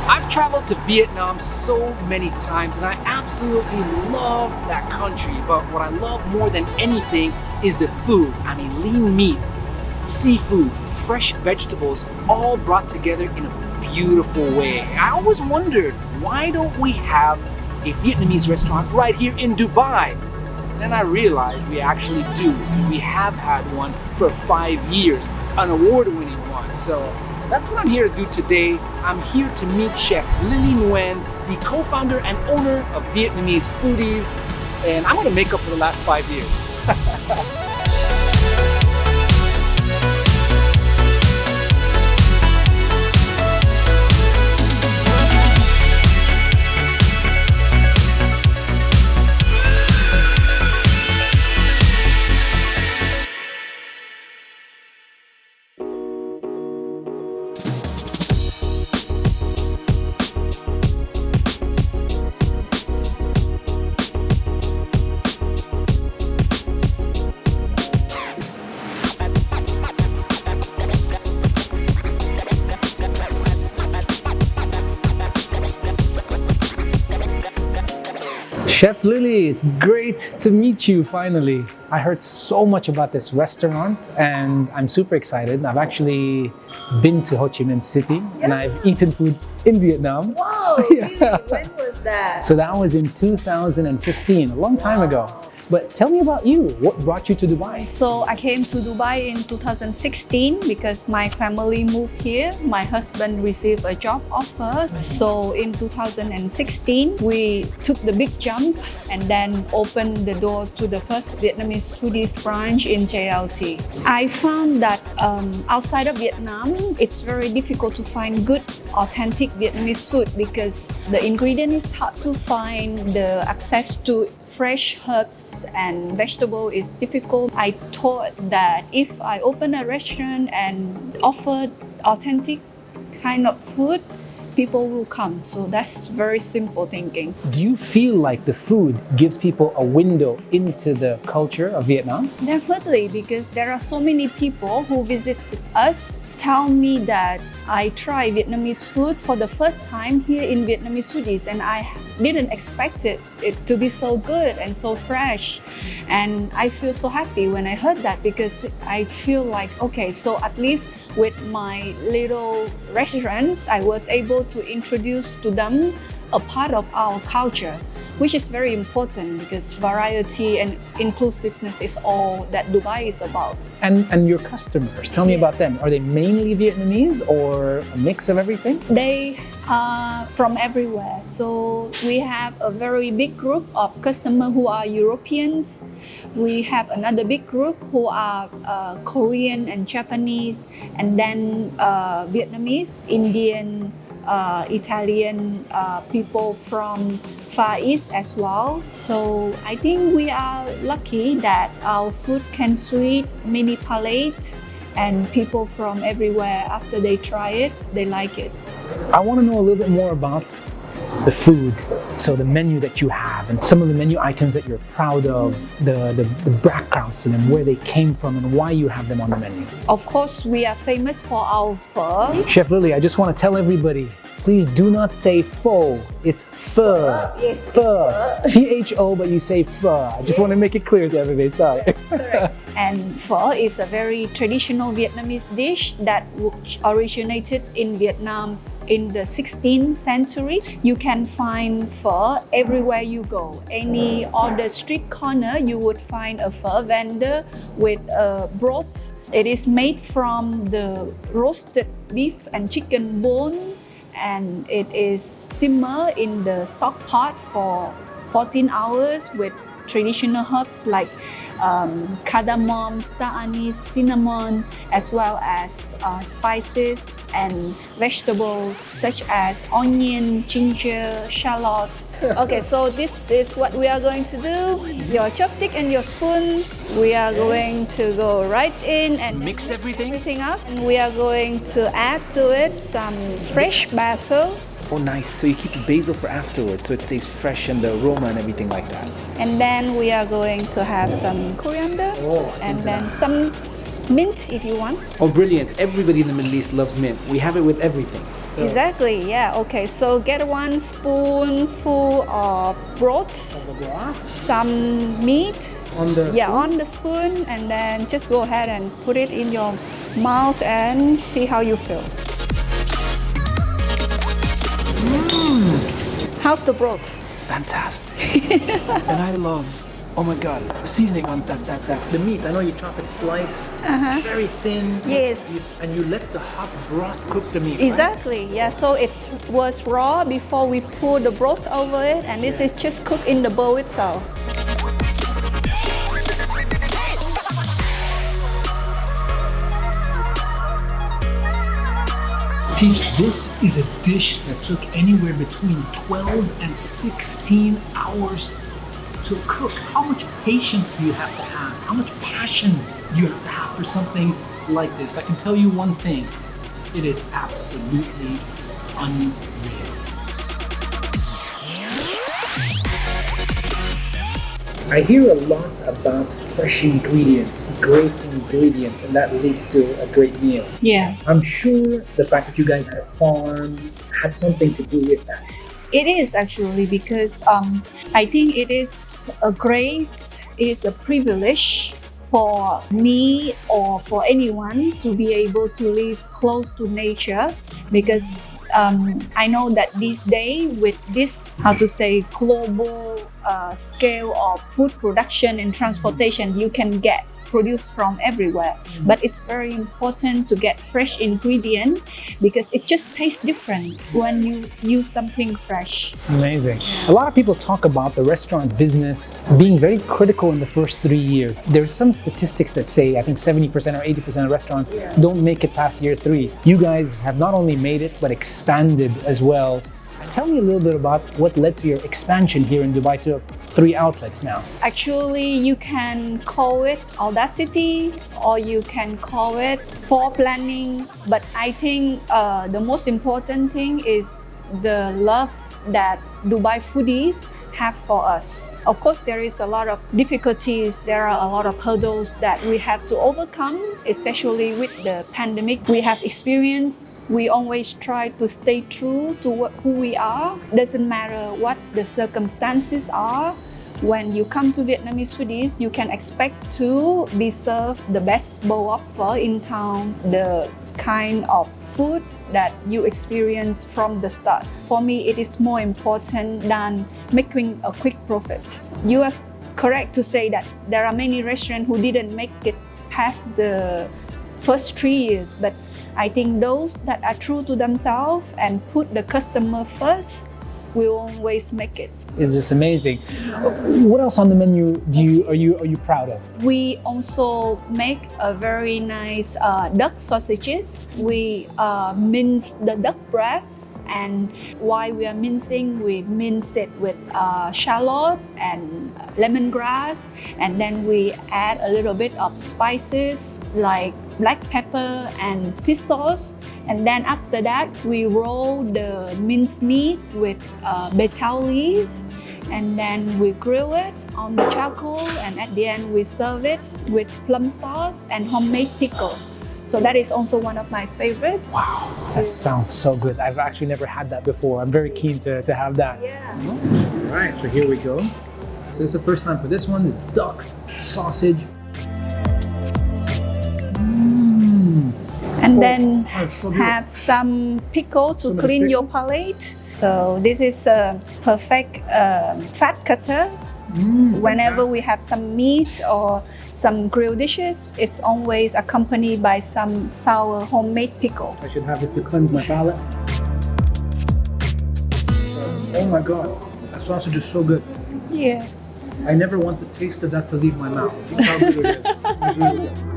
I've traveled to Vietnam so many times and I absolutely love that country. But what I love more than anything is the food. I mean, lean meat, seafood, fresh vegetables, all brought together in a beautiful way. I always wondered, why don't we have a Vietnamese restaurant right here in Dubai? Then I realized we actually do. We have had one for 5 years, an award-winning one. So that's what I'm here to do today. I'm here to meet Chef Lily Nguyen, the co-founder and owner of Vietnamese Foodies, and I'm gonna make up for the last 5 years. Chef Lily, it's great to meet you finally. I heard so much about this restaurant and I'm super excited. I've actually been to Ho Chi Minh City and I've eaten food in Vietnam. Wow, really? When was that? So that was in 2015, a long time ago. But tell me about you. What brought you to Dubai? So I came to Dubai in 2016 because my family moved here. My husband received a job offer. So in 2016, we took the big jump and then opened the door to the first Vietnamese Foodies branch in JLT. I found that outside of Vietnam, it's very difficult to find good, authentic Vietnamese food because the ingredient is hard to find, the access to fresh herbs and vegetable is difficult. I thought that if I open a restaurant and offer authentic kind of food, people will come. So that's very simple thinking. Do you feel like the food gives people a window into the culture of Vietnam? Definitely, because there are so many people who visit us tell me that I try Vietnamese food for the first time here in Vietnamese Foodies and I didn't expect it to be so good and so fresh. And I feel so happy when I heard that because I feel like, okay, so at least with my little restaurants, I was able to introduce to them a part of our culture, which is very important because variety and inclusiveness is all that Dubai is about. And your customers, tell me about them. Are they mainly Vietnamese or a mix of everything? They are from everywhere. So we have a very big group of customers who are Europeans. We have another big group who are Korean and Japanese, and then Vietnamese, Indian, Italian people from Far East as well. So I think we are lucky that our food can suit many palates and people from everywhere, after they try it, they like it. I want to know a little bit more about the food, so the menu that you have and some of the menu items that you're proud of, the backgrounds to them, where they came from and why you have them on the menu. Of course, we are famous for our pho. Chef Lily, I just want to tell everybody, please do not say pho, it's pho. Yes, pho. P-H-O, but you say pho. I just want to make it clear to everybody, sorry. Correct. And pho is a very traditional Vietnamese dish that originated in Vietnam in the 16th century. You can find pho everywhere you go. Any other street corner, you would find a pho vendor with a broth. It is made from the roasted beef and chicken bone, and it is simmer in the stock pot for 14 hours with traditional herbs like cardamom, star anise, cinnamon, as well as spices and vegetables such as onion, ginger, shallot. Okay, so this is what we are going to do. Your chopstick and your spoon, we are going to go right in and mix everything up. And we are going to add to it some fresh basil. Oh, nice. So you keep the basil for afterwards, so it stays fresh and the aroma and everything like that. And then we are going to have some coriander and then some mint if you want. Oh, brilliant. Everybody in the Middle East loves mint. We have it with everything. So Exactly, yeah. Okay, so get 1 spoonful of broth, of the broth some meat, on the yeah, spoon. on the spoon, and then just go ahead and put it in your mouth and see how you feel. How's the broth? Fantastic. And I love, oh my god, seasoning on the meat. I know you chop it slice, very thin. Yes. And you let the hot broth cook the meat. Right? Exactly, yeah. So it was raw before we pour the broth over it, and this is just cooked in the bowl itself. Peeps, this is a dish that took anywhere between 12 and 16 hours to cook. How much patience do you have to have? How much passion do you have to have for something like this? I can tell you one thing, it is absolutely unreal. I hear a lot about fresh ingredients, great ingredients, and that leads to a great meal. Yeah. I'm sure the fact that you guys had a farm had something to do with that. It is actually because I think it is a grace, it is a privilege for me or for anyone to be able to live close to nature, because I know that these days with this, global scale of food production and transportation, you can get produce from everywhere. But it's very important to get fresh ingredient because it just tastes different when you use something fresh. Amazing. A lot of people talk about the restaurant business being very critical in the first 3 years. There's some statistics that say, I think 70% or 80% of restaurants don't make it past year 3. You guys have not only made it, but expanded as well. Tell me a little bit about what led to your expansion here in Dubai to 3 outlets now. Actually, you can call it audacity or you can call it foreplanning, but I think the most important thing is the love that Dubai Foodies have for us. Of course, there is a lot of difficulties, there are a lot of hurdles that we have to overcome, especially with the pandemic we have experienced. We always try to stay true to who we are. Doesn't matter what the circumstances are. When you come to Vietnamese Foodies, you can expect to be served the best bowl of pho in town, the kind of food that you experience from the start. For me, it is more important than making a quick profit. You are correct to say that there are many restaurants who didn't make it past the first 3 years, but I think those that are true to themselves and put the customer first will always make it. It's just amazing. What else on the menu are you proud of? We also make a very nice duck sausages. We mince the duck breast, and while we are mincing, we mince it with shallot and lemongrass, and then we add a little bit of spices like black pepper and fish sauce. And then after that, we roll the minced meat with betel leaf, and then we grill it on the charcoal, and at the end we serve it with plum sauce and homemade pickles. So that is also one of my favorite. Wow, that sounds so good. I've actually never had that before. I'm very keen to have that. Yeah. All right, so here we go. So this is the first time for this one. This is duck sausage. And then so have some pickle to much clean pickle. your palate. So this is a perfect fat cutter. Whenever we have some meat or some grilled dishes, it's always accompanied by some sour homemade pickle. I should have this to cleanse my palate. Oh my god, that sausage is so good. Yeah. I never want the taste of that to leave my mouth. Look how good it is. It's really good.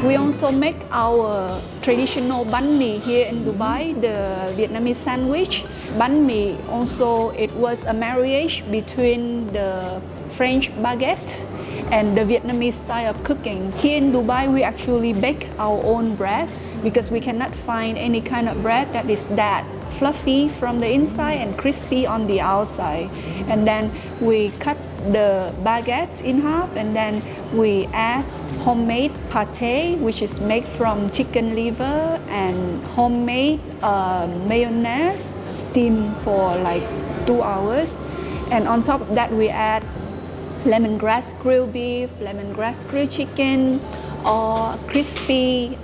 We also make our traditional banh mi here in Dubai, the Vietnamese sandwich. Banh mi also, it was a marriage between the French baguette and the Vietnamese style of cooking. Here in Dubai, we actually bake our own bread because we cannot find any kind of bread that is that fluffy from the inside and crispy on the outside. And then we cut the baguette in half, and then we add homemade pate, which is made from chicken liver, and homemade mayonnaise, steamed for like 2 hours. And on top of that, we add lemongrass grilled beef, lemongrass grilled chicken, or crispy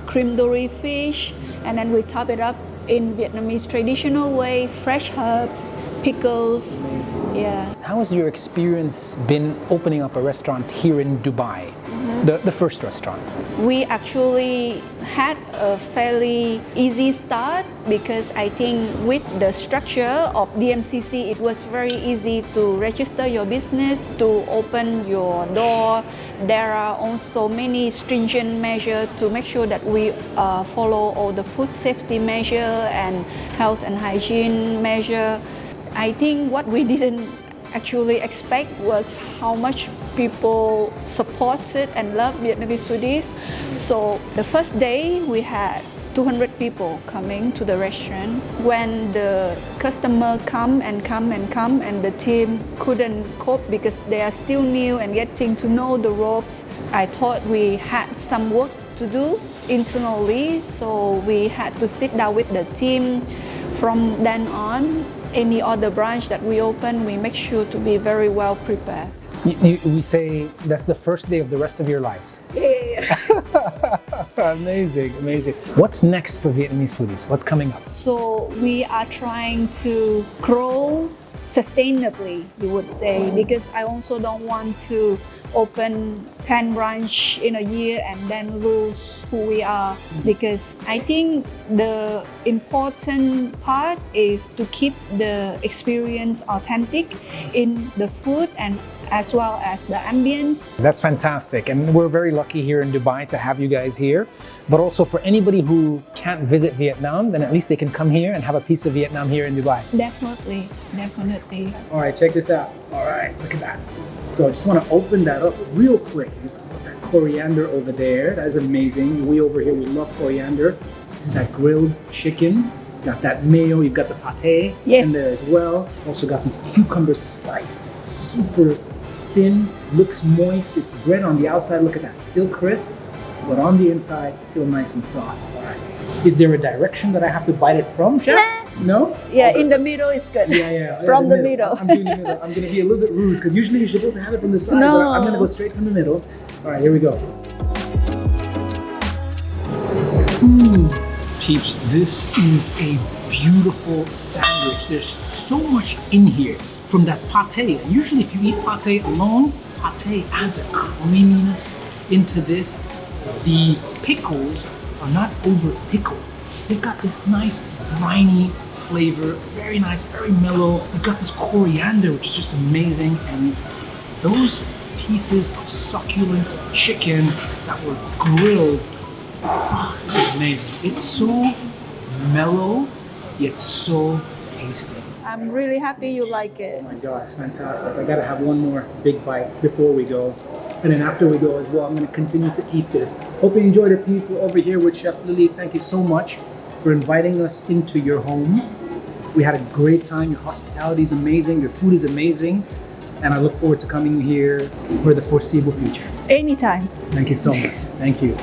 cream dory fish. And then we top it up in Vietnamese traditional way, fresh herbs, pickles. Yeah. How has your experience been opening up a restaurant here in Dubai? The first restaurant. We actually had a fairly easy start because I think with the structure of DMCC, it was very easy to register your business, to open your door. There are also many stringent measures to make sure that we follow all the food safety measure and health and hygiene measure. I think what we didn't actually expect was how much people supported and loved Vietnamese Foodies. So the first day we had 200 people coming to the restaurant. When the customer come and the team couldn't cope because they are still new and getting to know the ropes, I thought we had some work to do internally. So we had to sit down with the team. From then on, any other branch that we open, we make sure to be very well prepared. We say that's the first day of the rest of your lives. Yeah. Amazing, amazing. What's next for Vietnamese Foodies? What's coming up? So we are trying to grow sustainably, you would say, because I also don't want to open 10 branch in a year and then lose who we are, because I think the important part is to keep the experience authentic in the food and as well as the ambience. That's fantastic, and we're very lucky here in Dubai to have you guys here. But also for anybody who can't visit Vietnam, then at least they can come here and have a piece of Vietnam here in Dubai. Definitely, definitely. All right, check this out. All right, look at that. So I just want to open that up real quick. There's that coriander over there. That is amazing. We over here, we love coriander. This is that grilled chicken. Got that mayo, you've got the pate in there as well. Also got these cucumbers sliced super thin, looks moist. It's bread on the outside, look at that, still crisp, but on the inside, still nice and soft. All right. Is there a direction that I have to bite it from, Chef? No? Yeah, in the middle is good. Yeah. From the middle. I'm doing the middle. I'm going to be a little bit rude because usually you're supposed to have it from the side, but I'm going to go straight from the middle. All right, here we go. Peeps, this is a beautiful sandwich. There's so much in here from that pate. Usually if you eat pate alone, pate adds a creaminess into this. The pickles are not over pickled. They've got this nice briny flavor, very nice, very mellow. You've got this coriander, which is just amazing. And those pieces of succulent chicken that were grilled, oh, this is amazing. It's so mellow, yet so tasty. I'm really happy you like it. Oh my God, it's fantastic. I gotta have one more big bite before we go. And then after we go as well, I'm gonna continue to eat this. Hope you enjoyed it, people over here with Chef Lily. Thank you so much for inviting us into your home. We had a great time. Your hospitality is amazing. Your food is amazing. And I look forward to coming here for the foreseeable future. Anytime. Thank you so much. Thank you.